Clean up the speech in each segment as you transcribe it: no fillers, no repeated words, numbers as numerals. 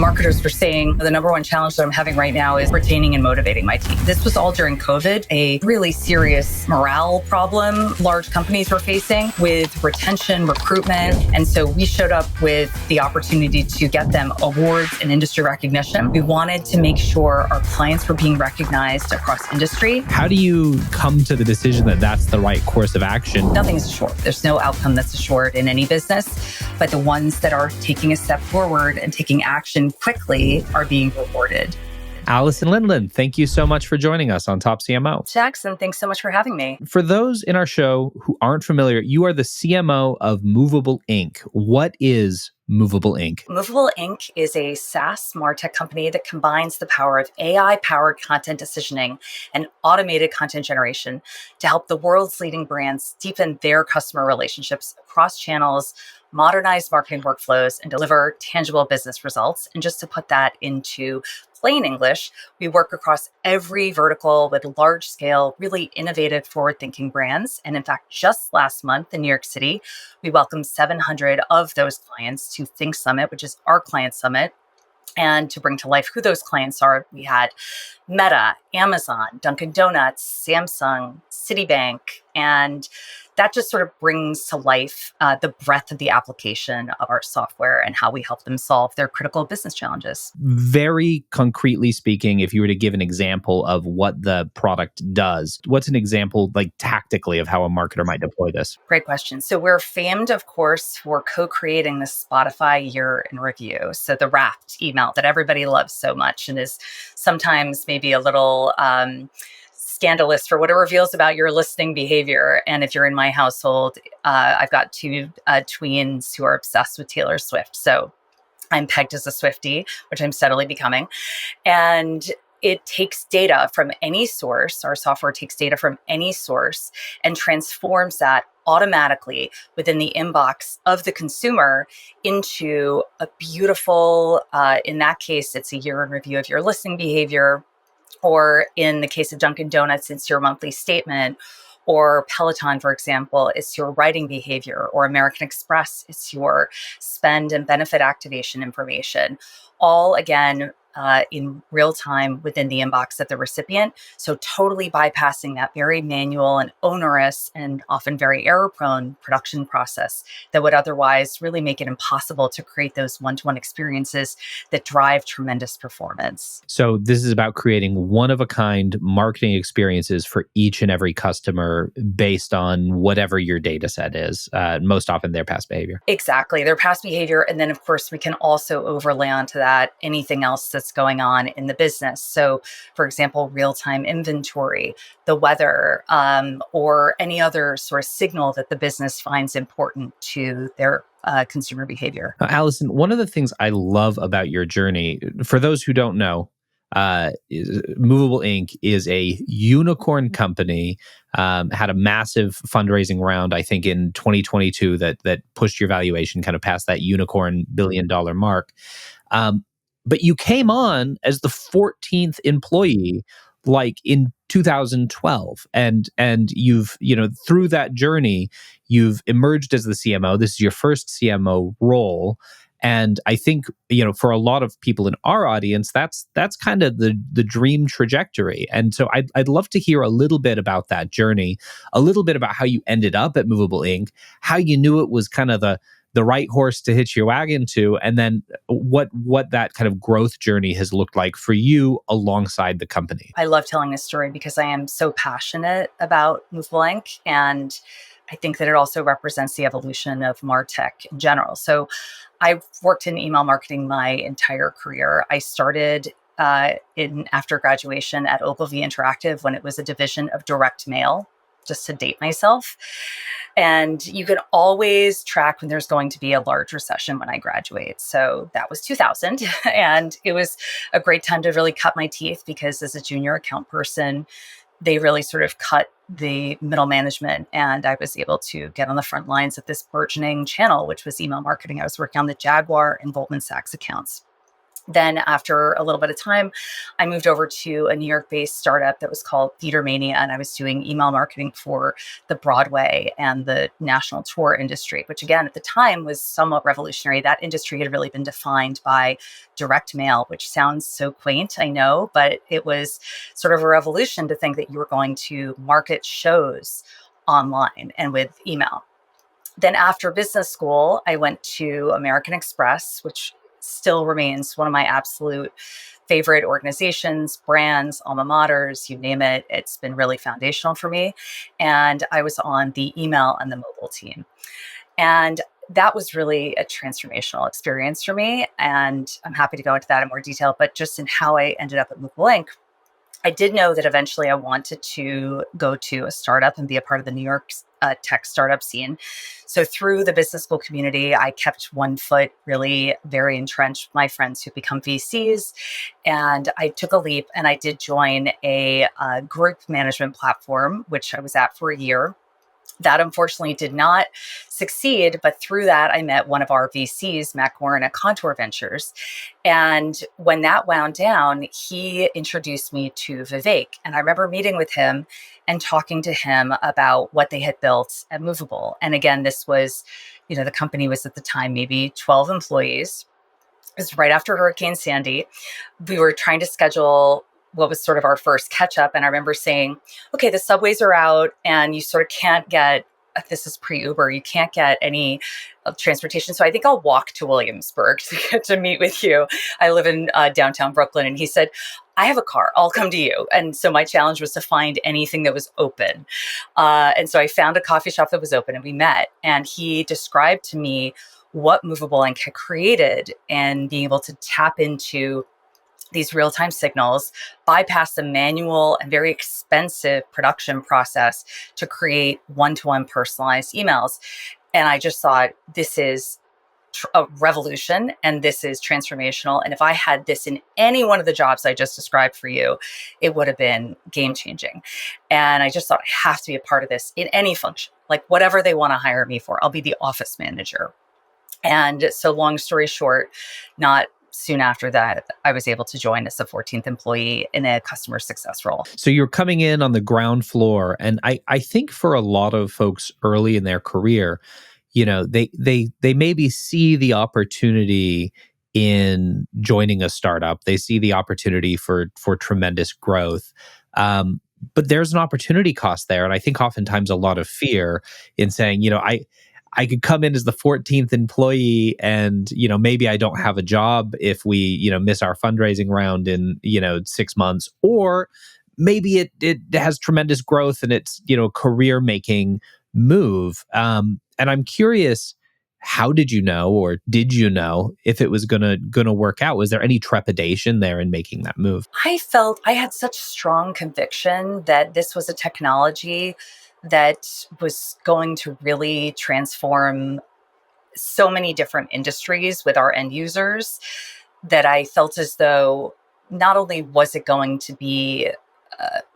marketers were saying the number one challenge that I'm having right now is retaining and motivating my team. This was all during COVID, a really serious morale problem large companies were facing with retention, recruitment. And so we showed up with the opportunity to get them awards and industry recognition. We wanted to make sure our clients were being recognized across industry. How do you come to the decision that that's the right course of action? Nothing's assured. There's no outcome that's assured in any business, but the ones that are taking a step forward and taking action quickly are being rewarded. Alison Lindland, thank you so much for joining us on Top CMO. Jackson, thanks so much for having me. For those in our show who aren't familiar, you are the CMO of Movable Inc. What is Movable Inc? Movable Inc. is a SaaS MarTech company that combines the power of AI-powered content decisioning and automated content generation to help the world's leading brands deepen their customer relationships across channels, modernize marketing workflows, and deliver tangible business results. And just to put that into plain English, we work across every vertical with large-scale, really innovative, forward-thinking brands. And in fact, just last month in New York City, we welcomed 700 of those clients to Think Summit, which is our client summit. And to bring to life who those clients are, we had Meta, Amazon, Dunkin' Donuts, Samsung, Citibank, and that just sort of brings to life the breadth of the application of our software and how we help them solve their critical business challenges. Very concretely speaking, if you were to give an example of what the product does, what's an example, like tactically, of how a marketer might deploy this? Great question. So we're famed, of course, for co-creating the Spotify Year in Review. So the Wrapped email that everybody loves so much and is sometimes maybe a little scandalous for what it reveals about your listening behavior. And if you're in my household, I've got two tweens who are obsessed with Taylor Swift. So I'm pegged as a Swiftie, which I'm steadily becoming. And it takes data from any source. Our software takes data from any source and transforms that automatically within the inbox of the consumer into a beautiful, in that case, it's a year in review of your listening behavior. Or in the case of Dunkin' Donuts, it's your monthly statement. Or Peloton, for example, it's your writing behavior. Or American Express, it's your spend and benefit activation information. All, again, in real time within the inbox of the recipient. So totally bypassing that very manual and onerous and often very error-prone production process that would otherwise really make it impossible to create those one-to-one experiences that drive tremendous performance. So this is about creating one-of-a-kind marketing experiences for each and every customer based on whatever your data set is, most often their past behavior. Exactly, their past behavior. And then, of course, we can also overlay onto that anything else that's going on in the business. So, for example, real-time inventory, the weather, or any other sort of signal that the business finds important to their consumer behavior. Alison, one of the things I love about your journey, for those who don't know, Movable Inc. is a unicorn company, had a massive fundraising round, I think, in 2022 that pushed your valuation kind of past that unicorn $1 billion mark. But you came on as the 14th employee, like in 2012, and you've, through that journey, you've emerged as the CMO. This is your first CMO role, and I think for a lot of people in our audience, that's kind of the dream trajectory. And so I'd love to hear a little bit about that journey, a little bit about how you ended up at Movable Inc., how you knew it was kind of the right horse to hitch your wagon to, and then what that kind of growth journey has looked like for you alongside the company. I love telling this story because I am so passionate about Movable Inc. And I think that it also represents the evolution of MarTech in general. So I've worked in email marketing my entire career. I started after graduation at Ogilvy Interactive when it was a division of direct mail, just to date myself. And you can always track when there's going to be a large recession when I graduate. So that was 2000. And it was a great time to really cut my teeth because as a junior account person, they really sort of cut the middle management. And I was able to get on the front lines of this burgeoning channel, which was email marketing. I was working on the Jaguar and Goldman Sachs accounts. Then after a little bit of time, I moved over to a New York-based startup that was called Theater Mania, and I was doing email marketing for the Broadway and the national tour industry, which again, at the time was somewhat revolutionary. That industry had really been defined by direct mail, which sounds so quaint, I know, but it was sort of a revolution to think that you were going to market shows online and with email. Then after business school, I went to American Express, which still remains one of my absolute favorite organizations, brands, alma maters, you name it. It's been really foundational for me. And I was on the email and the mobile team. And that was really a transformational experience for me. And I'm happy to go into that in more detail, but just in how I ended up at Movable Inc. I did know that eventually I wanted to go to a startup and be a part of the New York tech startup scene. So through the business school community, I kept one foot really very entrenched with my friends who've become VCs. And I took a leap and I did join a group management platform, which I was at for a year. That unfortunately did not succeed, but through that, I met one of our VCs, Matt Gorin at Contour Ventures. And when that wound down, he introduced me to Vivek. And I remember meeting with him and talking to him about what they had built at Movable. And again, this was, the company was at the time maybe 12 employees. It was right after Hurricane Sandy. We were trying to schedule what was sort of our first catch up. And I remember saying, okay, the subways are out and you sort of can't get, this is pre-Uber, you can't get any transportation. So I think I'll walk to Williamsburg to meet with you. I live in downtown Brooklyn. And he said, I have a car, I'll come to you. And so my challenge was to find anything that was open. And so I found a coffee shop that was open and we met. And he described to me what Movable Inc. had created and being able to tap into these real-time signals, bypass the manual and very expensive production process to create one-to-one personalized emails. And I just thought, this is a revolution and this is transformational. And if I had this in any one of the jobs I just described for you, it would have been game-changing. And I just thought, I have to be a part of this in any function, like whatever they want to hire me for. I'll be the office manager. And so long story short, not soon after that, I was able to join as a 14th employee in a customer success role. So you're coming in on the ground floor. And I think for a lot of folks early in their career, they maybe see the opportunity in joining a startup. They see the opportunity for tremendous growth. But there's an opportunity cost there. And I think oftentimes a lot of fear in saying, I could come in as the 14th employee and, maybe I don't have a job if we, miss our fundraising round in, 6 months, or maybe it has tremendous growth and it's, career making move. And I'm curious, how did you know, or did you know if it was gonna work out? Was there any trepidation there in making that move? I felt I had such strong conviction that this was a technology that was going to really transform so many different industries with our end users, that I felt as though not only was it going to be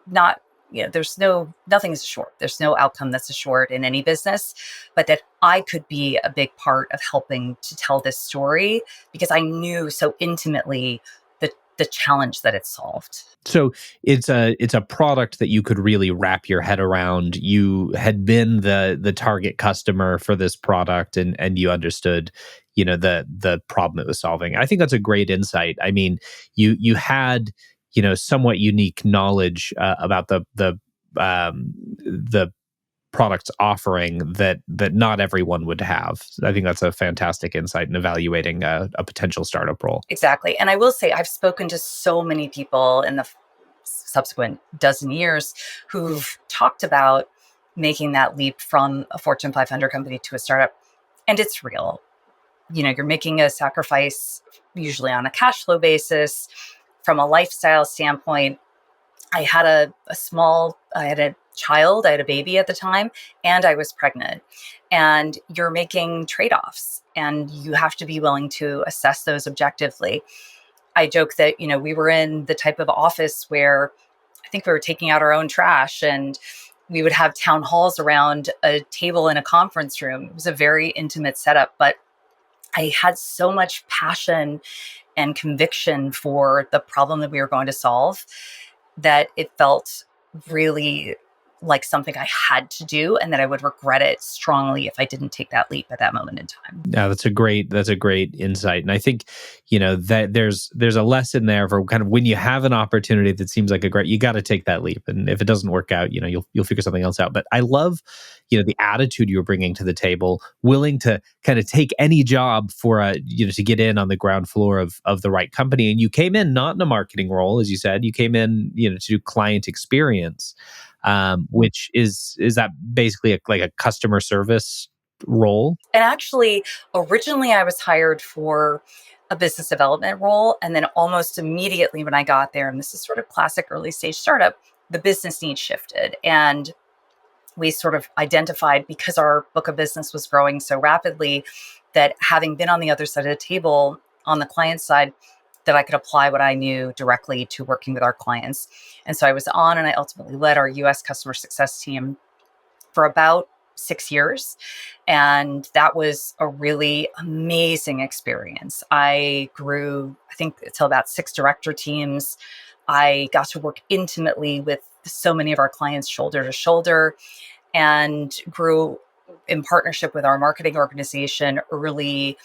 not, nothing is assured. There's no outcome that's assured in any business, but that I could be a big part of helping to tell this story because I knew so intimately the challenge that it solved. So it's a product that you could really wrap your head around. You had been the target customer for this product, and you understood, the problem it was solving. I think that's a great insight. I mean, you had somewhat unique knowledge about the product's offering that not everyone would have. I think that's a fantastic insight in evaluating a potential startup role. Exactly. And I will say, I've spoken to so many people in the subsequent dozen years who've talked about making that leap from a Fortune 500 company to a startup. And it's real. You're making a sacrifice, usually on a cash flow basis. From a lifestyle standpoint, I had a child, I had a baby at the time, and I was pregnant. And you're making trade-offs, and you have to be willing to assess those objectively. I joke that, we were in the type of office where I think we were taking out our own trash, and we would have town halls around a table in a conference room. It was a very intimate setup, but I had so much passion and conviction for the problem that we were going to solve, that it felt really like something I had to do, and that I would regret it strongly if I didn't take that leap at that moment in time. Yeah, that's a great insight. And I think, that there's a lesson there for kind of when you have an opportunity that seems like a great, you got to take that leap. And if it doesn't work out, you'll figure something else out. But I love, the attitude you're bringing to the table, willing to kind of take any job for to get in on the ground floor of the right company. And you came in not in a marketing role, as you said, you came in, to do client experience, which is that basically like a customer service role? And actually, originally I was hired for a business development role. And then almost immediately when I got there, and this is sort of classic early stage startup, the business needs shifted. And we sort of identified, because our book of business was growing so rapidly, that having been on the other side of the table on the client side, that I could apply what I knew directly to working with our clients. And so I was on, and I ultimately led our US customer success team for about 6 years. And that was a really amazing experience. I grew, I think, until about 6 director teams. I got to work intimately with so many of our clients shoulder to shoulder, and grew in partnership with our marketing organization, early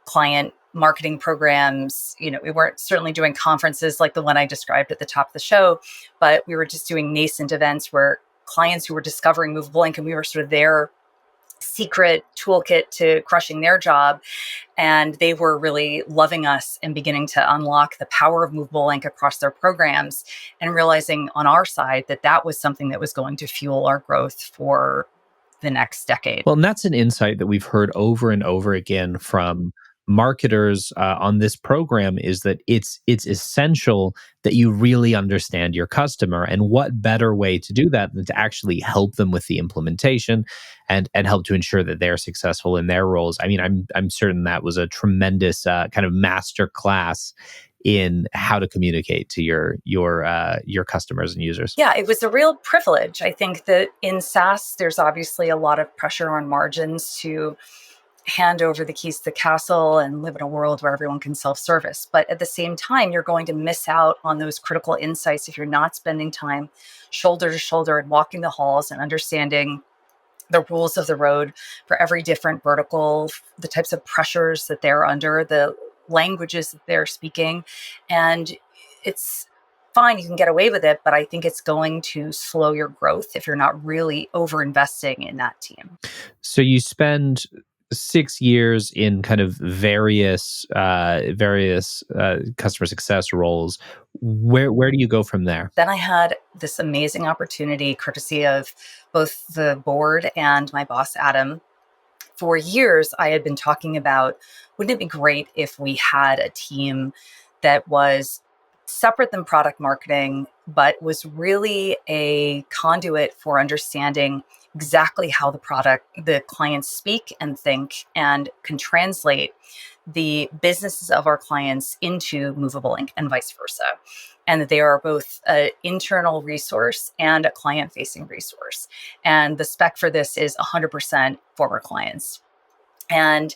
client marketing programs. We weren't certainly doing conferences like the one I described at the top of the show, but we were just doing nascent events where clients who were discovering Movable Ink, and we were sort of their secret toolkit to crushing their job. And they were really loving us and beginning to unlock the power of Movable Ink across their programs, and realizing on our side that that was something that was going to fuel our growth for the next decade. Well, and that's an insight that we've heard over and over again from marketers on this program, is that it's essential that you really understand your customer. And what better way to do that than to actually help them with the implementation and help to ensure that they're successful in their roles. I mean, I'm certain that was a tremendous kind of master class in how to communicate to your customers and users. Yeah, it was a real privilege. I think that in SaaS, there's obviously a lot of pressure on margins to hand over the keys to the castle and live in a world where everyone can self-service. But at the same time, you're going to miss out on those critical insights if you're not spending time shoulder to shoulder and walking the halls and understanding the rules of the road for every different vertical, the types of pressures that they're under, the languages that they're speaking. And it's fine, you can get away with it, but I think it's going to slow your growth if you're not really over investing in that team. So you spend 6 years in kind of various customer success roles. Where do you go from there? Then I had this amazing opportunity, courtesy of both the board and my boss, Adam. For years, I had been talking about, wouldn't it be great if we had a team that was separate than product marketing, but was really a conduit for understanding exactly how the clients speak and think, and can translate the businesses of our clients into Movable Ink and vice versa. And that they are both an internal resource and a client-facing resource. And the spec for this is 100% former clients. And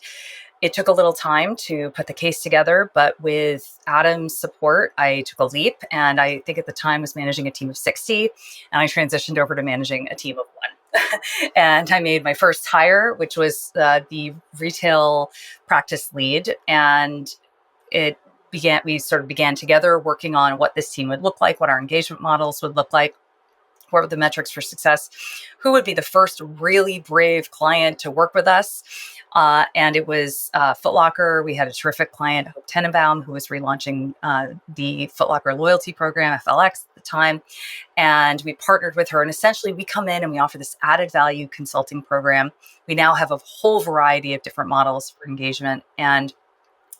it took a little time to put the case together, but with Adam's support, I took a leap. And I think at the time was managing a team of 60, and I transitioned over to managing a team of 1. And I made my first hire, which was the retail practice lead. And we sort of began together working on what this team would look like, what our engagement models would look like, what were the metrics for success, who would be the first really brave client to work with us. And it was Foot Locker. We had a terrific client, Hope Tenenbaum, who was relaunching the Foot Locker loyalty program, FLX at the time. And we partnered with her. And essentially, we come in and we offer this added value consulting program. We now have a whole variety of different models for engagement, and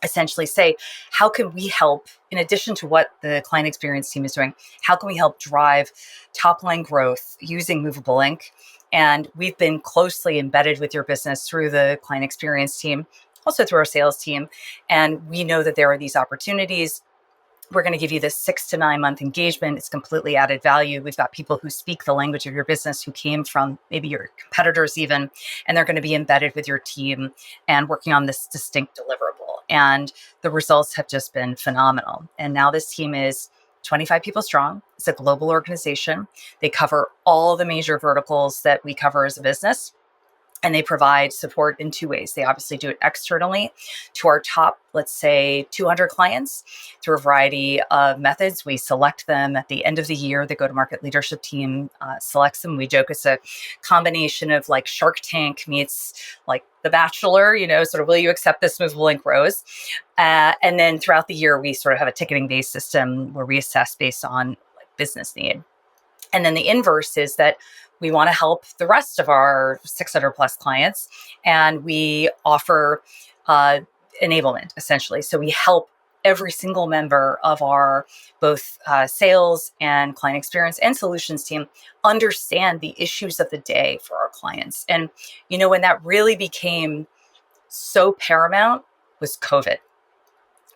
essentially say, how can we help, in addition to what the client experience team is doing, how can we help drive top line growth using Movable Ink? And we've been closely embedded with your business through the client experience team, also through our sales team. And we know that there are these opportunities. we're going to give you this 6 to 9 month engagement. It's completely added value. We've got people who speak the language of your business, who came from maybe your competitors even, and they're going to be embedded with your team and working on this distinct deliverable. And the results have just been phenomenal. And now this team is 25 people strong. It's a global organization. They cover all the major verticals that we cover as a business. And they provide support in two ways. They obviously do it externally to our top, let's say, 200 clients through a variety of methods. We select them at the end of the year. The go-to-market leadership team selects them. We joke it's a combination of like Shark Tank meets like The Bachelor, sort of, will you accept this Movable Ink rose? And then throughout the year, we sort of have a ticketing-based system where we assess based on like business need. And then the inverse is that we want to help the rest of our 600 plus clients, and we offer enablement, essentially. So we help every single member of our both sales and client experience and solutions team understand the issues of the day for our clients. And, when that really became so paramount was COVID,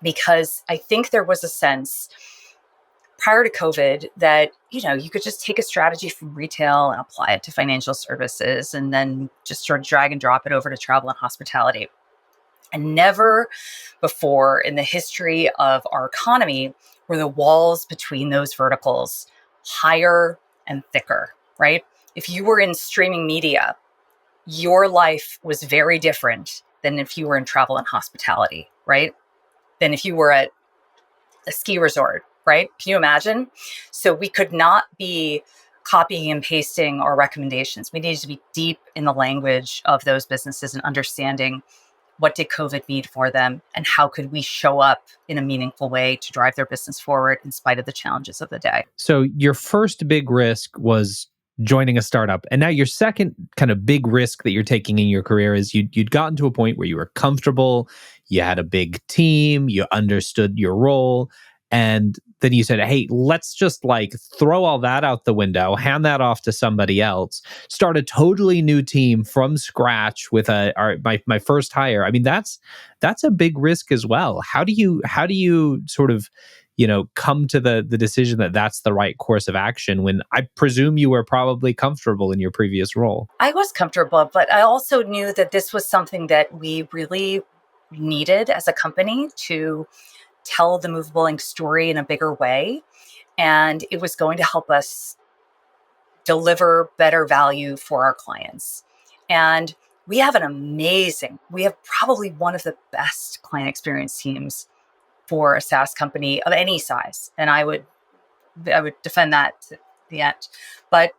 because I think there was a sense prior to COVID that, you could just take a strategy from retail and apply it to financial services and then just sort of drag and drop it over to travel and hospitality. And never before in the history of our economy were the walls between those verticals higher and thicker, right? If you were in streaming media, your life was very different than if you were in travel and hospitality, right? Than if you were at a ski resort, right? Can you imagine? So we could not be copying and pasting our recommendations. We needed to be deep in the language of those businesses and understanding what did COVID mean for them and how could we show up in a meaningful way to drive their business forward in spite of the challenges of the day. So your first big risk was joining a startup. And now your second kind of big risk that you're taking in your career is you'd gotten to a point where you were comfortable, you had a big team, you understood your role. And then you said, hey, let's just like throw all that out the window, hand that off to somebody else, start a totally new team from scratch with my first hire. I mean, that's a big risk as well. How do you sort of, come to the decision that that's the right course of action when I presume you were probably comfortable in your previous role? I was comfortable, but I also knew that this was something that we really needed as a company to tell the Movable Ink story in a bigger way. And it was going to help us deliver better value for our clients. And we have probably one of the best client experience teams for a SaaS company of any size. And I would defend that to the end. But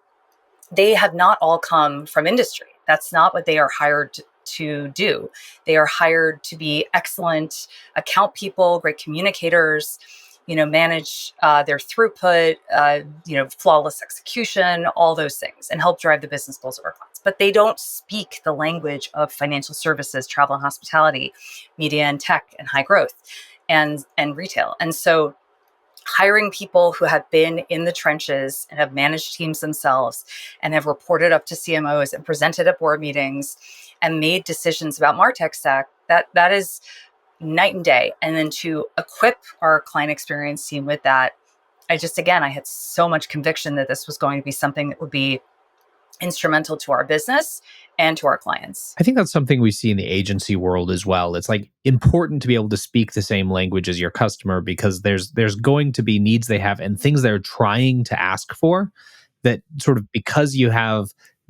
they have not all come from industry. That's not what they are hired to do. They are hired to be excellent account people, great communicators, manage their throughput, flawless execution, all those things, and help drive the business goals of our clients. But they don't speak the language of financial services, travel and hospitality, media and tech, and high growth, and retail. And so hiring people who have been in the trenches and have managed teams themselves and have reported up to CMOs and presented at board meetings and made decisions about MarTech stack, that is night and day. And then to equip our client experience team with that, I had so much conviction that this was going to be something that would be instrumental to our business and to our clients. I think that's something we see in the agency world as well. It's like important to be able to speak the same language as your customer because there's going to be needs they have and things they're trying to ask for that sort of because you have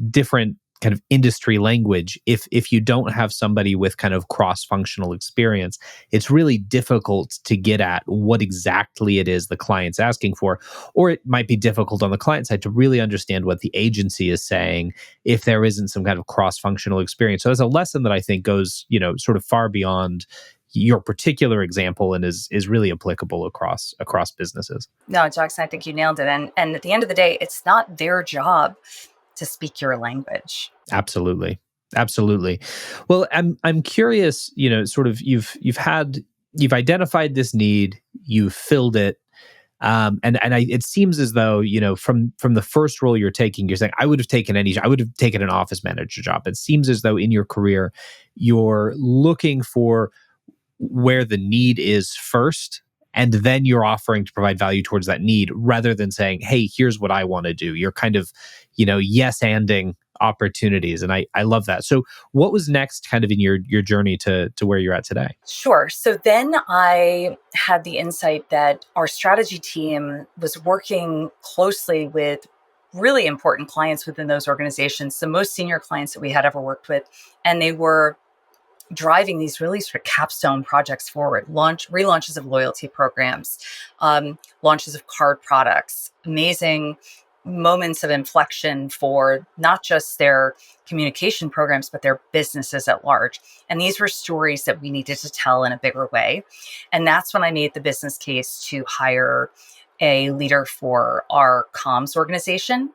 different kind of industry language, if you don't have somebody with kind of cross-functional experience, it's really difficult to get at what exactly it is the client's asking for. Or it might be difficult on the client side to really understand what the agency is saying if there isn't some kind of cross-functional experience. So it's a lesson that I think goes, sort of far beyond your particular example and is really applicable across businesses. No, Jackson, I think you nailed it. And at the end of the day, it's not their job to speak your language. Absolutely. Well, I'm curious, sort of you've identified this need, you've filled it. It seems as though, from the first role you're taking, you're saying, I would have taken an office manager job. It seems as though in your career, you're looking for where the need is first and then you're offering to provide value towards that need rather than saying, hey, here's what I want to do. You're kind of, yes-anding opportunities. And I love that. So what was next kind of in your journey to where you're at today? Sure. So then I had the insight that our strategy team was working closely with really important clients within those organizations, the most senior clients that we had ever worked with. And they were driving these really sort of capstone projects forward, relaunches of loyalty programs, launches of card products, amazing moments of inflection for not just their communication programs, but their businesses at large. And these were stories that we needed to tell in a bigger way. And that's when I made the business case to hire a leader for our comms organization.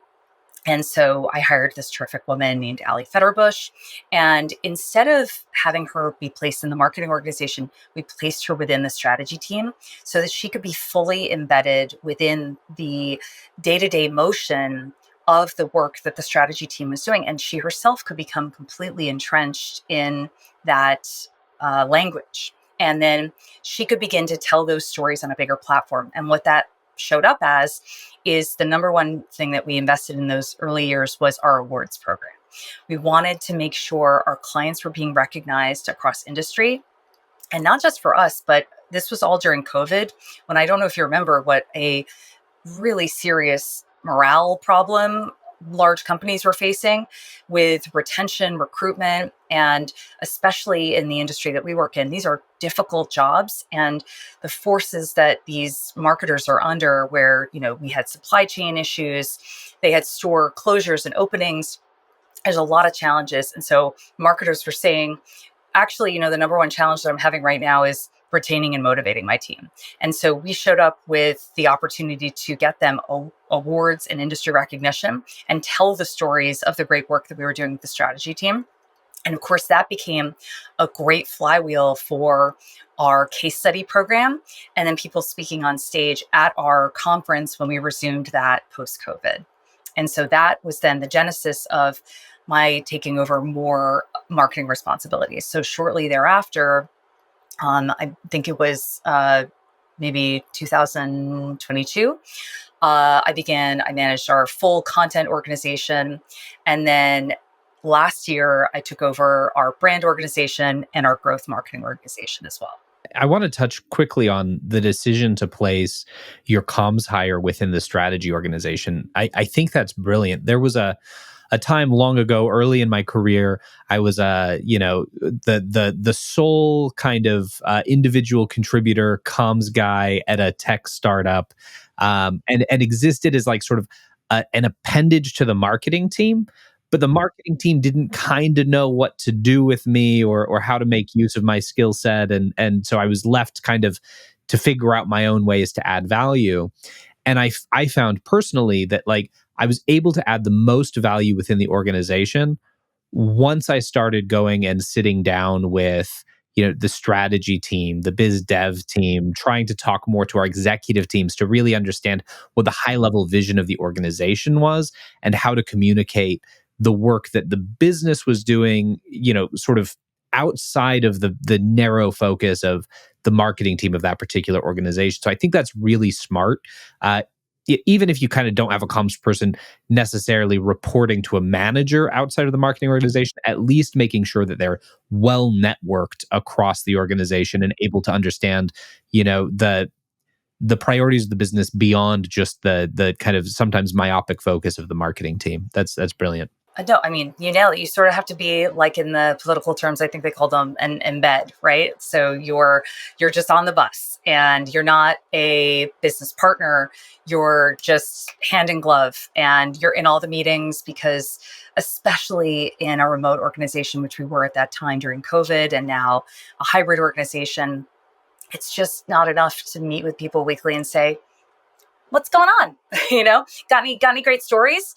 And so I hired this terrific woman named Ali Fetterbush. And instead of having her be placed in the marketing organization, we placed her within the strategy team so that she could be fully embedded within the day-to-day motion of the work that the strategy team was doing. And she herself could become completely entrenched in that language. And then she could begin to tell those stories on a bigger platform. And what that showed up as is the number one thing that we invested in those early years was our awards program. We wanted to make sure our clients were being recognized across industry, and not just for us, but this was all during COVID, when I don't know if you remember what a really serious morale problem large companies were facing with retention, recruitment, and especially in the industry that we work in. These are difficult jobs, and the forces that these marketers are under, where, we had supply chain issues, they had store closures and openings. There's a lot of challenges. And so marketers were saying, actually, the number one challenge that I'm having right now is retaining and motivating my team. And so we showed up with the opportunity to get them awards and industry recognition and tell the stories of the great work that we were doing with the strategy team. And of course, that became a great flywheel for our case study program, and then people speaking on stage at our conference when we resumed that post-COVID. And so that was then the genesis of my taking over more marketing responsibilities. So shortly thereafter, I think it was maybe 2022, I managed our full content organization. And then last year, I took over our brand organization and our growth marketing organization as well. I want to touch quickly on the decision to place your comms hire within the strategy organization. I think that's brilliant. There was a time long ago, early in my career, I was the sole kind of individual contributor comms guy at a tech startup, and existed as like sort of an appendage to the marketing team. But the marketing team didn't kind of know what to do with me or how to make use of my skill set, and so I was left kind of to figure out my own ways to add value. And I found personally that like I was able to add the most value within the organization once I started going and sitting down with the strategy team, the biz dev team, trying to talk more to our executive teams to really understand what the high level vision of the organization was and how to communicate the work that the business was doing, sort of outside of the narrow focus of the marketing team of that particular organization. So I think that's really smart. Even if you kind of don't have a comms person necessarily reporting to a manager outside of the marketing organization, at least making sure that they're well networked across the organization and able to understand, the priorities of the business beyond just the kind of sometimes myopic focus of the marketing team. That's brilliant. No, I mean, you nail it. You sort of have to be, like, in the political terms, I think they call them an embed, right? So you're just on the bus and you're not a business partner. You're just hand in glove and you're in all the meetings, because especially in a remote organization, which we were at that time during COVID, and now a hybrid organization, it's just not enough to meet with people weekly and say, what's going on? Got any great stories?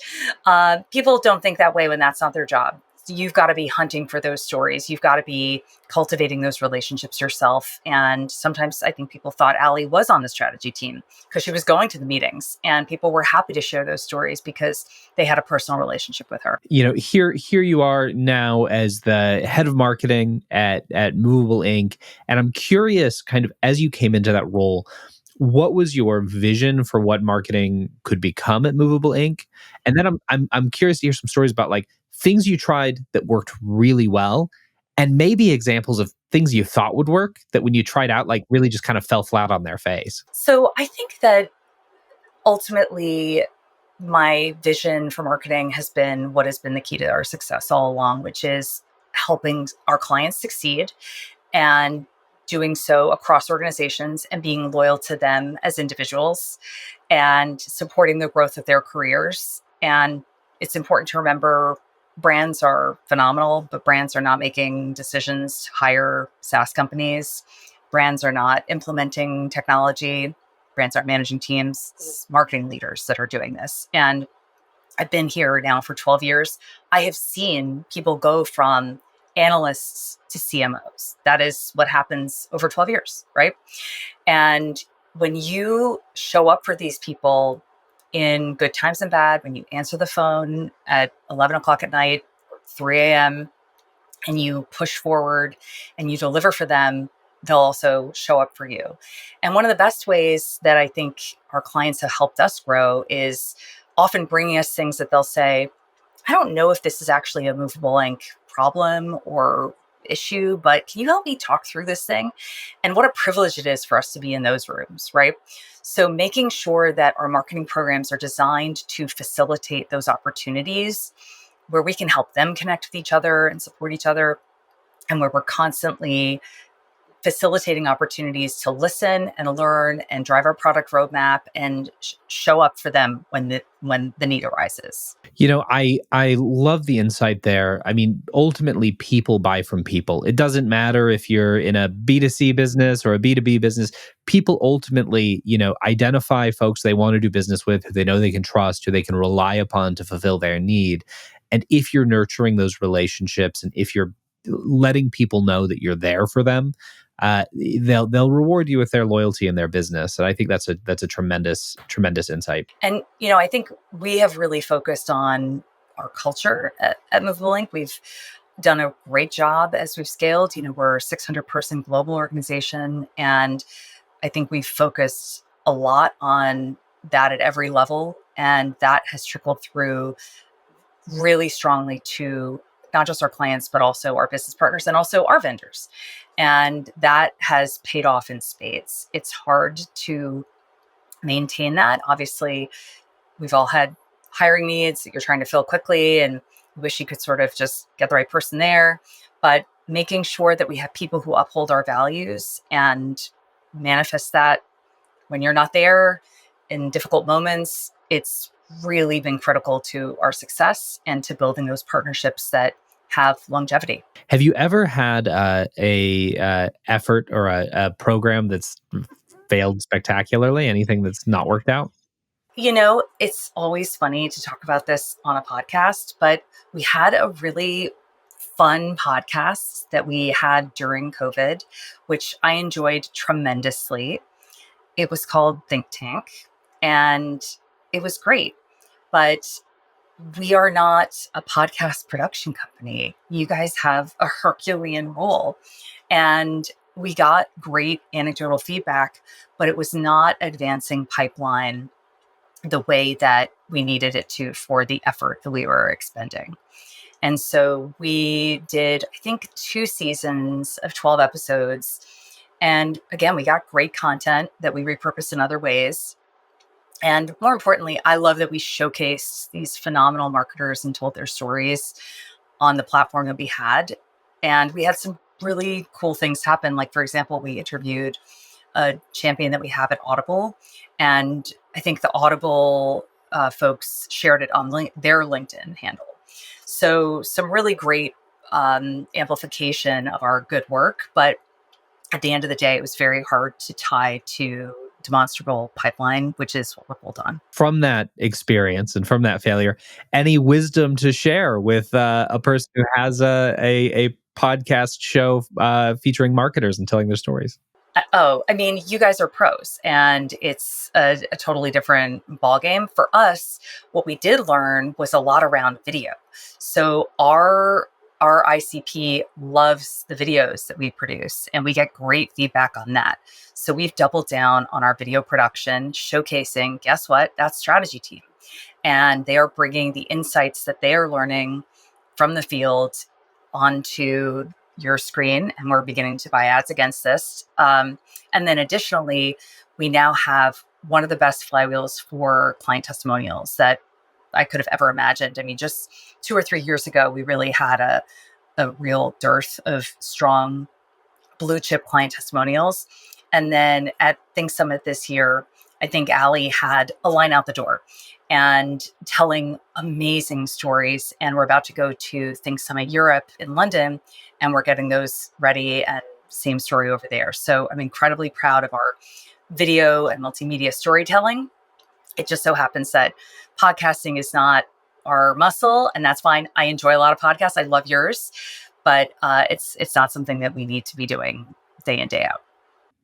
People don't think that way when that's not their job. you've got to be hunting for those stories. You've got to be cultivating those relationships yourself. And sometimes I think people thought Allie was on the strategy team because she was going to the meetings and people were happy to share those stories because they had a personal relationship with her. Here you are now as the head of marketing at Movable Inc. And I'm curious, kind of as you came into that role, what was your vision for what marketing could become at Movable Inc.? And then I'm curious to hear some stories about like things you tried that worked really well, and maybe examples of things you thought would work that when you tried out, like really just kind of fell flat on their face. So I think that ultimately, my vision for marketing has been what has been the key to our success all along, which is helping our clients succeed and doing so across organizations and being loyal to them as individuals and supporting the growth of their careers. And it's important to remember brands are phenomenal, but brands are not making decisions to hire SaaS companies. Brands are not implementing technology. Brands aren't managing teams. It's marketing leaders that are doing this. And I've been here now for 12 years. I have seen people go from analysts to CMOs. That is what happens over 12 years, right? And when you show up for these people in good times and bad, when you answer the phone at 11 o'clock at night, 3 a.m., and you push forward and you deliver for them, they'll also show up for you. And one of the best ways that I think our clients have helped us grow is often bringing us things that they'll say, I don't know if this is actually a Movable Inc. problem or issue, but can you help me talk through this thing? And what a privilege it is for us to be in those rooms, right? So making sure that our marketing programs are designed to facilitate those opportunities where we can help them connect with each other and support each other, and where we're constantly facilitating opportunities to listen and learn and drive our product roadmap and show up for them when the need arises. I love the insight there. I mean, ultimately, people buy from people. It doesn't matter if you're in a B2C business or a B2B business. People ultimately, identify folks they want to do business with, who they know they can trust, who they can rely upon to fulfill their need. And if you're nurturing those relationships, and if you're letting people know that you're there for them, they'll reward you with their loyalty in their business. And I think that's a tremendous insight. And, I think we have really focused on our culture at Movable Inc. We've done a great job as we've scaled. We're a 600-person global organization. And I think we've focused a lot on that at every level. And that has trickled through really strongly to not just our clients, but also our business partners and also our vendors. And that has paid off in spades. It's hard to maintain that. Obviously, we've all had hiring needs that you're trying to fill quickly and you wish you could sort of just get the right person there. But making sure that we have people who uphold our values and manifest that when you're not there in difficult moments, it's really been critical to our success and to building those partnerships that have longevity. Have you ever had a effort or a program that's failed spectacularly? Anything that's not worked out? It's always funny to talk about this on a podcast, but we had a really fun podcast that we had during COVID, which I enjoyed tremendously. It was called Think Tank, and it was great. But we are not a podcast production company. You guys have a Herculean role. And we got great anecdotal feedback, but it was not advancing pipeline the way that we needed it to for the effort that we were expending. And so we did, I think, 2 seasons of 12 episodes. And again, we got great content that we repurposed in other ways. And more importantly, I love that we showcased these phenomenal marketers and told their stories on the platform that we had. And we had some really cool things happen. Like, for example, we interviewed a champion that we have at Audible. And I think the Audible folks shared it on their LinkedIn handle. So some really great amplification of our good work. But at the end of the day, it was very hard to tie to demonstrable pipeline, which is what we're built on. From that experience and from that failure, any wisdom to share with a person who has a podcast show featuring marketers and telling their stories? Oh, I mean, you guys are pros, and it's a totally different ballgame. For us, what we did learn was a lot around video. So our ICP loves the videos that we produce, and we get great feedback on that. So we've doubled down on our video production, showcasing, guess what? That strategy team. And they are bringing the insights that they are learning from the field onto your screen, and we're beginning to buy ads against this. And then additionally, we now have one of the best flywheels for client testimonials that I could have ever imagined. I mean, just 2 or 3 years ago, we really had a real dearth of strong blue chip client testimonials. And then at Think Summit this year, I think Ali had a line out the door and telling amazing stories. And we're about to go to Think Summit Europe in London, and we're getting those ready, and same story over there. So I'm incredibly proud of our video and multimedia storytelling. It just so happens that podcasting is not our muscle, and that's fine. I enjoy a lot of podcasts. I love yours, but it's not something that we need to be doing day in, day out.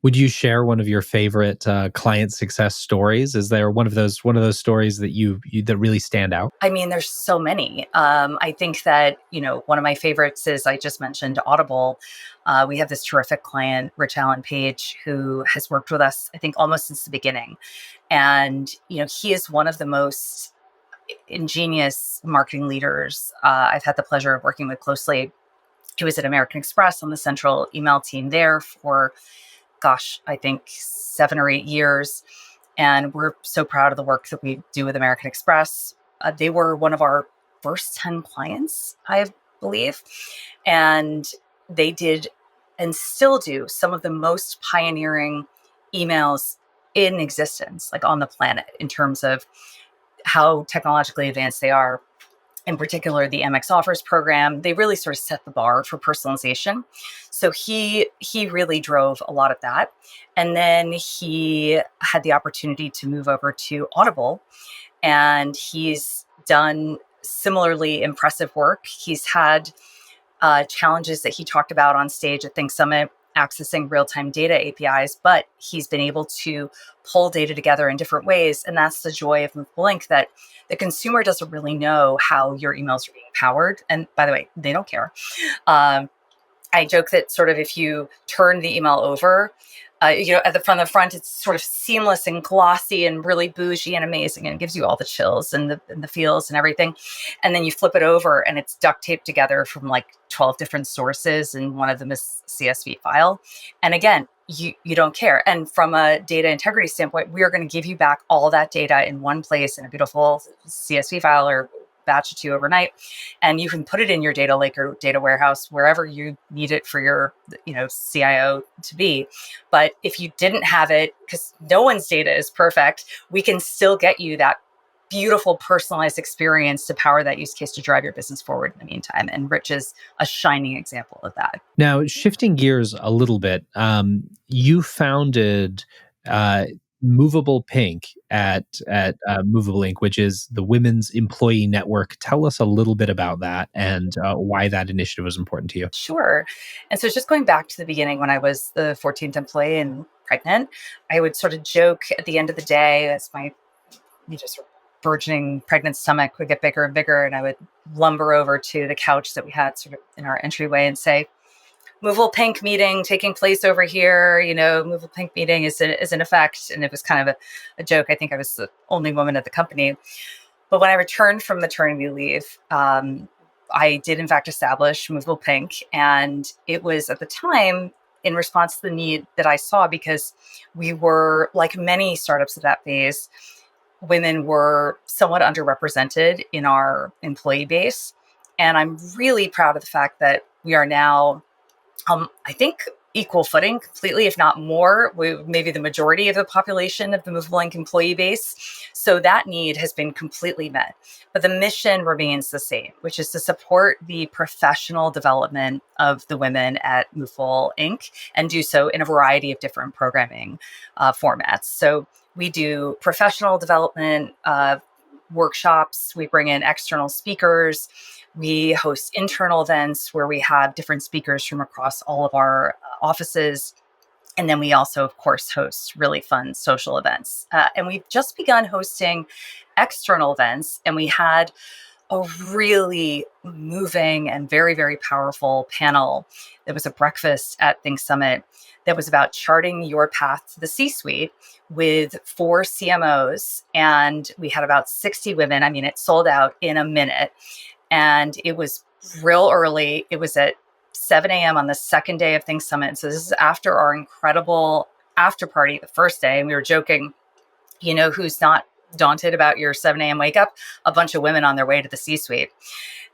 Would you share one of your favorite client success stories? Is there one of those stories that you that really stand out? I mean, there's so many. I think that, one of my favorites is, I just mentioned Audible. We have this terrific client, Rich Allen Page, who has worked with us, I think, almost since the beginning. And, he is one of the most ingenious marketing leaders I've had the pleasure of working with closely. He was at American Express on the central email team there for, I think 7 or 8 years. And we're so proud of the work that we do with American Express. They were one of our first 10 clients, I believe. And they did and still do some of the most pioneering emails in existence, like on the planet, in terms of how technologically advanced they are. In particular, the MX Offers program, they really sort of set the bar for personalization. So he really drove a lot of that. And then he had the opportunity to move over to Audible, and he's done similarly impressive work. He's had challenges that he talked about on stage at Think Summit, accessing real-time data APIs, but he's been able to pull data together in different ways. And that's the joy of Movable Link, that the consumer doesn't really know how your emails are being powered. And by the way, they don't care. I joke that sort of if you turn the email over, from the front, it's sort of seamless and glossy and really bougie and amazing, and it gives you all the chills and the feels and everything. And then you flip it over, and it's duct taped together from like 12 different sources, and one of them is CSV file. And again, you don't care. And from a data integrity standpoint, we are going to give you back all that data in one place in a beautiful CSV file or batch of 2 overnight, and you can put it in your data lake or data warehouse wherever you need it for your CIO to be. But if you didn't have it, because no one's data is perfect, we can still get you that beautiful personalized experience to power that use case to drive your business forward in the meantime. And Rich is a shining example of that. Now, shifting gears a little bit, you founded Movable Pink at Movable Inc., which is the Women's Employee Network. Tell us a little bit about that and why that initiative was important to you. Sure. And so just going back to the beginning, when I was the 14th employee and pregnant, I would sort of joke at the end of the day, as my sort of burgeoning pregnant stomach would get bigger and bigger, and I would lumber over to the couch that we had sort of in our entryway and say, Movable Pink meeting taking place over here. Movable Pink meeting is in effect. And it was kind of a joke. I think I was the only woman at the company. But when I returned from maternity leave, I did in fact establish Movable Pink. And it was at the time in response to the need that I saw, because we were, like many startups at that phase, women were somewhat underrepresented in our employee base. And I'm really proud of the fact that we are now, I think equal footing completely, if not more, maybe the majority of the population of the Movable Inc. employee base. So that need has been completely met. But the mission remains the same, which is to support the professional development of the women at Movable Inc. and do so in a variety of different programming formats. So we do professional development workshops. We bring in external speakers. We host internal events where we have different speakers from across all of our offices. And then we also, of course, host really fun social events. And we've just begun hosting external events. And we had a really moving and very, very powerful panel. There was a breakfast at Think Summit that was about charting your path to the C-suite with 4 CMOs. And we had about 60 women. I mean, it sold out in a minute. And it was real early. It was at 7 a.m. on the second day of Think Summit. So this is after our incredible after party the first day. And we were joking, who's not daunted about your 7 a.m. wake up? A bunch of women on their way to the C-suite.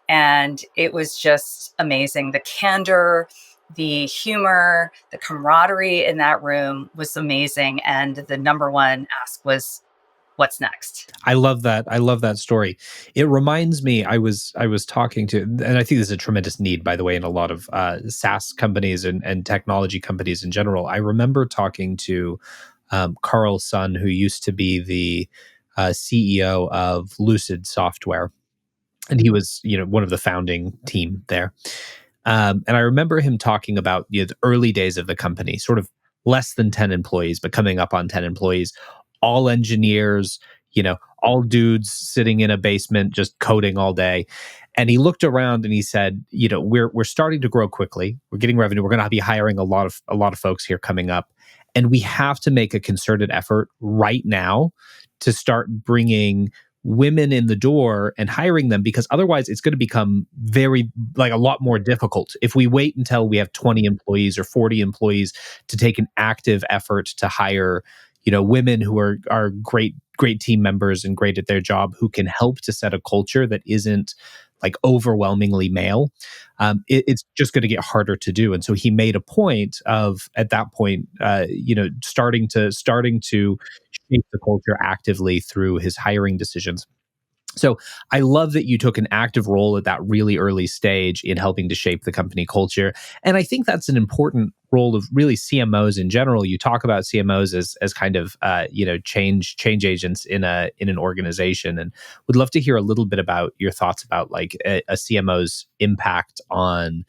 And it was just amazing. The candor, the humor, the camaraderie in that room was amazing. And the number one ask was, what's next? I love that. I love that story. It reminds me, I was talking to, and I think there's a tremendous need, by the way, in a lot of SaaS companies and technology companies in general. I remember talking to Carl Sun, who used to be the CEO of Lucid Software, and he was, one of the founding team there. And I remember him talking about the early days of the company, sort of less than 10 employees, but coming up on 10 employees, all engineers, all dudes sitting in a basement just coding all day. And he looked around and he said, we're starting to grow quickly. We're getting revenue. We're going to be hiring a lot of folks here coming up, and we have to make a concerted effort right now to start bringing women in the door and hiring them, because otherwise it's going to become a lot more difficult if we wait until we have 20 employees or 40 employees to take an active effort to hire women who are great team members and great at their job, who can help to set a culture that isn't like overwhelmingly male. It's just going to get harder to do. And so he made a point of, at that point, starting to shape the culture actively through his hiring decisions. So I love that you took an active role at that really early stage in helping to shape the company culture. And I think that's an important role of really CMOs in general. You talk about CMOs as kind of change agents in an organization, and would love to hear a little bit about your thoughts about like a CMO's impact on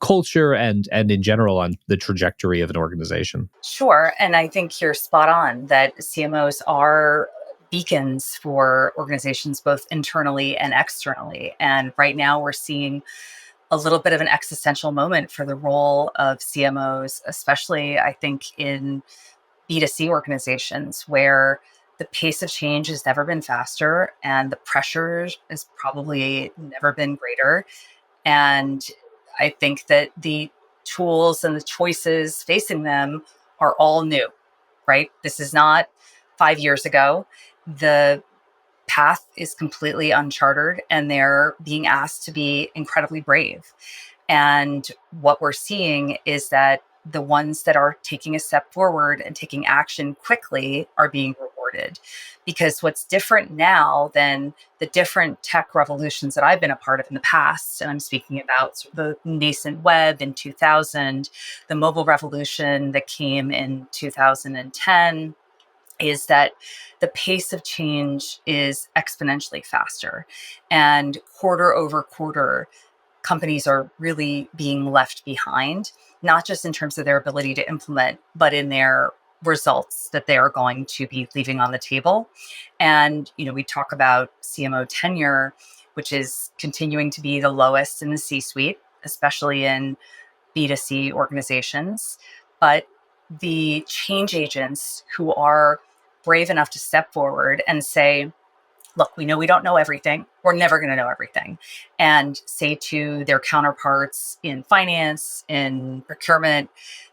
culture and in general on the trajectory of an organization. Sure. And I think you're spot on that CMOs are beacons for organizations, both internally and externally. And right now we're seeing a little bit of an existential moment for the role of CMOs, especially I think in B2C organizations where the pace of change has never been faster and the pressure has probably never been greater. And I think that the tools and the choices facing them are all new, right? This is not 5 years ago. The path is completely uncharted and they're being asked to be incredibly brave. And what we're seeing is that the ones that are taking a step forward and taking action quickly are being rewarded. Because what's different now than the different tech revolutions that I've been a part of in the past, and I'm speaking about the nascent web in 2000, the mobile revolution that came in 2010, is that the pace of change is exponentially faster. And quarter over quarter, companies are really being left behind, not just in terms of their ability to implement, but in their results that they are going to be leaving on the table. And, we talk about CMO tenure, which is continuing to be the lowest in the C-suite, especially in B2C organizations. But the change agents who are brave enough to step forward and say, look, we know we don't know everything. We're never going to know everything. And say to their counterparts in finance, in procurement,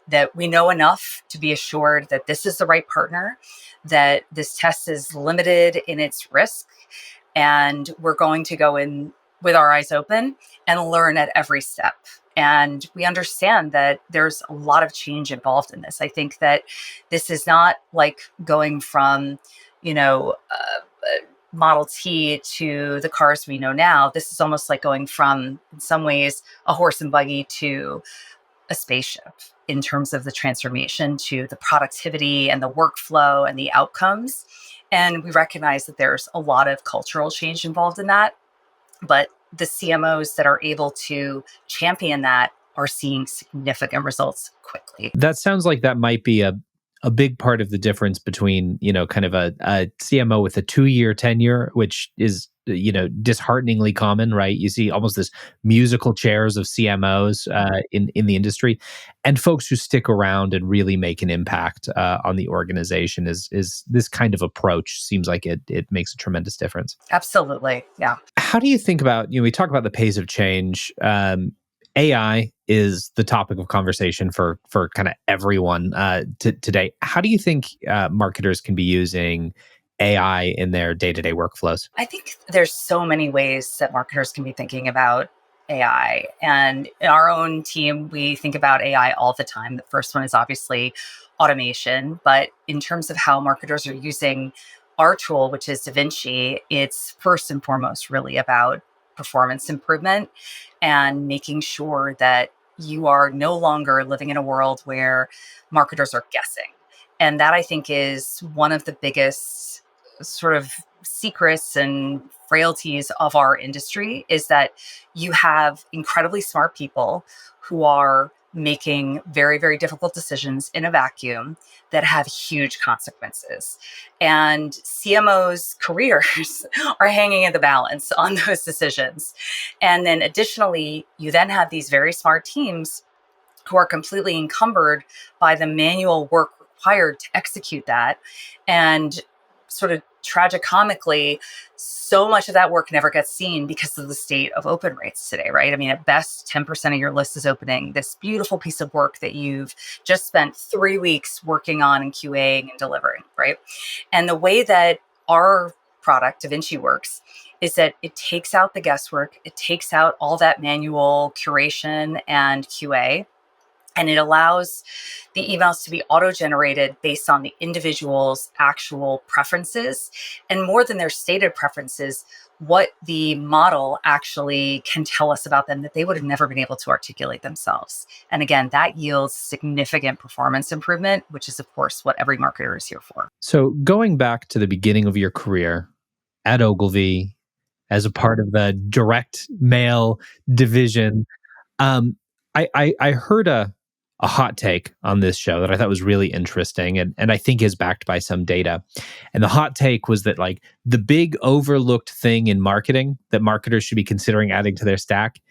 that we know enough to be assured that this is the right partner, that this test is limited in its risk, and we're going to go in with our eyes open and learn at every step. And we understand that there's a lot of change involved in this. I think that this is not like going from, Model T to the cars we know now. This is almost like going from, in some ways, a horse and buggy to a spaceship in terms of the transformation to the productivity and the workflow and the outcomes. And we recognize that there's a lot of cultural change involved in that. But the CMOs that are able to champion that are seeing significant results quickly. That sounds like that might be a big part of the difference between, kind of a CMO with a 2-year tenure, which is, dishearteningly common, right? You see almost this musical chairs of CMOs in the industry, and folks who stick around and really make an impact on the organization. Is this kind of approach seems like it makes a tremendous difference. Absolutely. Yeah. How do you think about, we talk about the pace of change. AI is the topic of conversation for kind of everyone today. How do you think marketers can be using AI in their day-to-day workflows? I think there's so many ways that marketers can be thinking about AI. And in our own team, we think about AI all the time. The first one is obviously automation. But in terms of how marketers are using our tool, which is DaVinci, it's first and foremost really about performance improvement and making sure that you are no longer living in a world where marketers are guessing. And that I think is one of the biggest sort of secrets and frailties of our industry is that you have incredibly smart people who are making very, very difficult decisions in a vacuum that have huge consequences. And CMOs' careers are hanging in the balance on those decisions. And then additionally, you then have these very smart teams who are completely encumbered by the manual work required to execute that. And sort of tragicomically, so much of that work never gets seen because of the state of open rates today, right? I mean, at best, 10% of your list is opening this beautiful piece of work that you've just spent 3 weeks working on and QAing and delivering, right? And the way that our product, DaVinci, works is that it takes out the guesswork, it takes out all that manual curation and QA, and it allows the emails to be auto-generated based on the individual's actual preferences. And more than their stated preferences, what the model actually can tell us about them that they would have never been able to articulate themselves. And again, that yields significant performance improvement, which is, of course, what every marketer is here for. So going back to the beginning of your career at Ogilvy as a part of the direct mail division, I heard a hot take on this show that I thought was really interesting, and I think is backed by some data. And the hot take was that, like, the big overlooked thing in marketing that marketers should be considering adding to their stack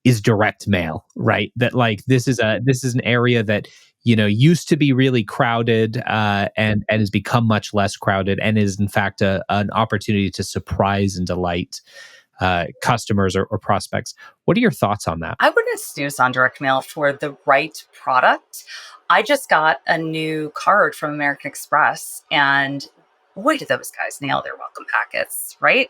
is direct mail, right? That, like, this is an area that used to be really crowded, and has become much less crowded, and is in fact an opportunity to surprise and delight customers or prospects. What are your thoughts on that? I wouldn't snooze on direct mail for the right product. I just got a new card from American Express, and boy, did those guys nail their welcome packets, right?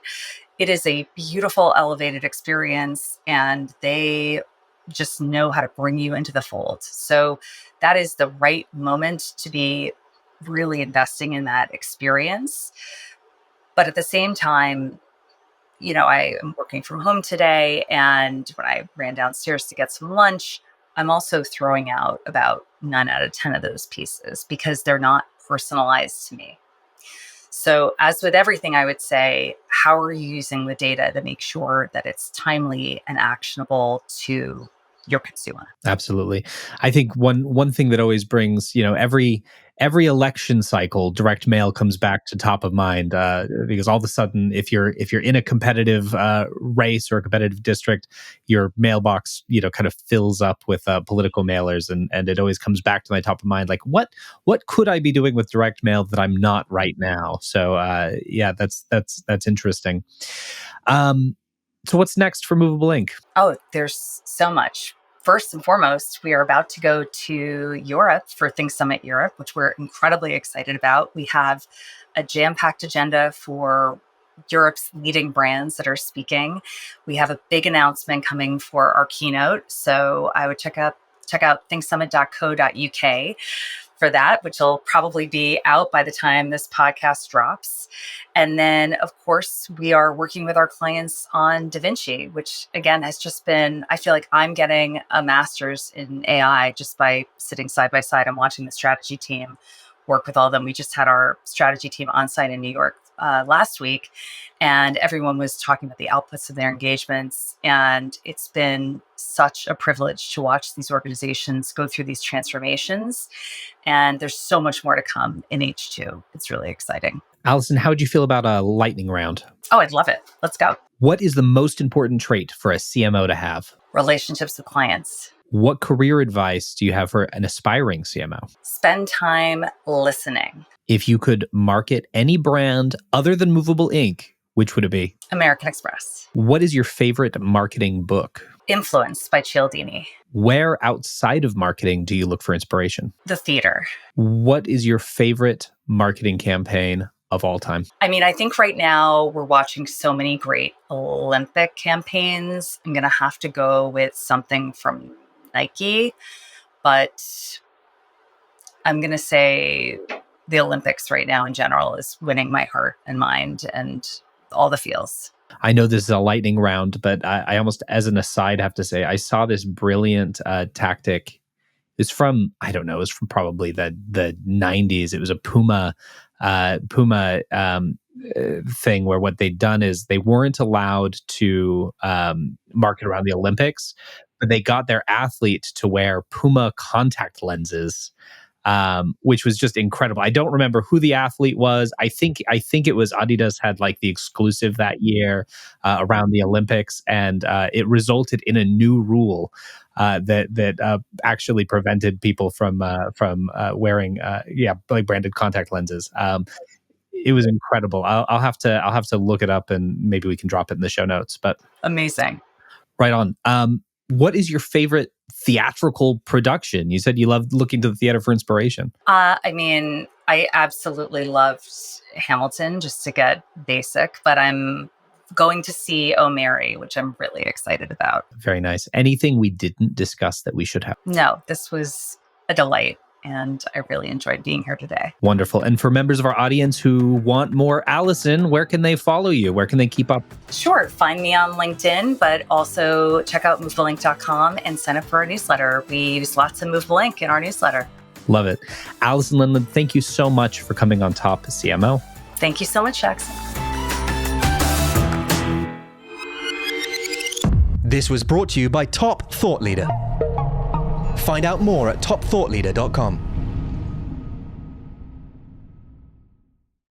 It is a beautiful, elevated experience, and they just know how to bring you into the fold. So that is the right moment to be really investing in that experience. But at the same time, I am working from home today. And when I ran downstairs to get some lunch, I'm also throwing out about 9 out of 10 of those pieces because they're not personalized to me. So, as with everything, I would say, how are you using the data to make sure that it's timely and actionable to your consumer? Absolutely. I think one thing that always brings, every election cycle, direct mail comes back to top of mind, because all of a sudden, if you're in a competitive race or a competitive district, your mailbox, kind of fills up with political mailers, and it always comes back to my top of mind. Like, what could I be doing with direct mail that I'm not right now? So, yeah, that's interesting. So what's next for Movable Inc? Oh, there's so much. First and foremost, we are about to go to Europe for Think Summit Europe, which we're incredibly excited about. We have a jam-packed agenda for Europe's leading brands that are speaking. We have a big announcement coming for our keynote. So I would check out thinksummit.co.uk for that, which will probably be out by the time this podcast drops. And then, of course, we are working with our clients on DaVinci, which again has just been, I feel like I'm getting a master's in AI just by sitting side by side and watching the strategy team work with all of them. We just had our strategy team on site in New York last week, and everyone was talking about the outputs of their engagements. And it's been such a privilege to watch these organizations go through these transformations. And there's so much more to come in H2. It's really exciting. Alison, how would you feel about a lightning round? Oh, I'd love it. Let's go. What is the most important trait for a CMO to have? Relationships with clients. What career advice do you have for an aspiring CMO? Spend time listening. If you could market any brand other than Movable Inc., which would it be? American Express. What is your favorite marketing book? Influence by Cialdini. Where outside of marketing do you look for inspiration? The theater. What is your favorite marketing campaign of all time? I mean, I think right now we're watching so many great Olympic campaigns. I'm going to have to go with something from Nike, but I'm going to say the Olympics right now in general is winning my heart and mind and all the feels. I know this is a lightning round, but I almost, as an aside, have to say I saw this brilliant tactic. It's from, I don't know, it's from probably the 90s. It was a Puma thing where what they'd done is they weren't allowed to market around the Olympics, but they got their athlete to wear Puma contact lenses, which was just incredible. I don't remember who the athlete was. I think it was Adidas had like the exclusive that year around the Olympics, and it resulted in a new rule that actually prevented people from wearing like branded contact lenses. It was incredible. I'll have to look it up, and maybe we can drop it in the show notes. But amazing, right on. What is your favorite theatrical production? You said you loved looking to the theater for inspiration. I mean, I absolutely loved Hamilton, just to get basic, but I'm going to see Oh Mary, which I'm really excited about. Very nice. Anything we didn't discuss that we should have? No, this was a delight, and I really enjoyed being here today. Wonderful. And for members of our audience who want more Alison, where can they follow you? Where can they keep up? Sure. Find me on LinkedIn, but also check out movableinc.com and sign up for our newsletter. We use lots of Movable Inc. in our newsletter. Love it. Alison Lindland, thank you so much for coming on Top CMO. Thank you so much, Jackson. This was brought to you by Top Thought Leader. Find out more at topthoughtleader.com.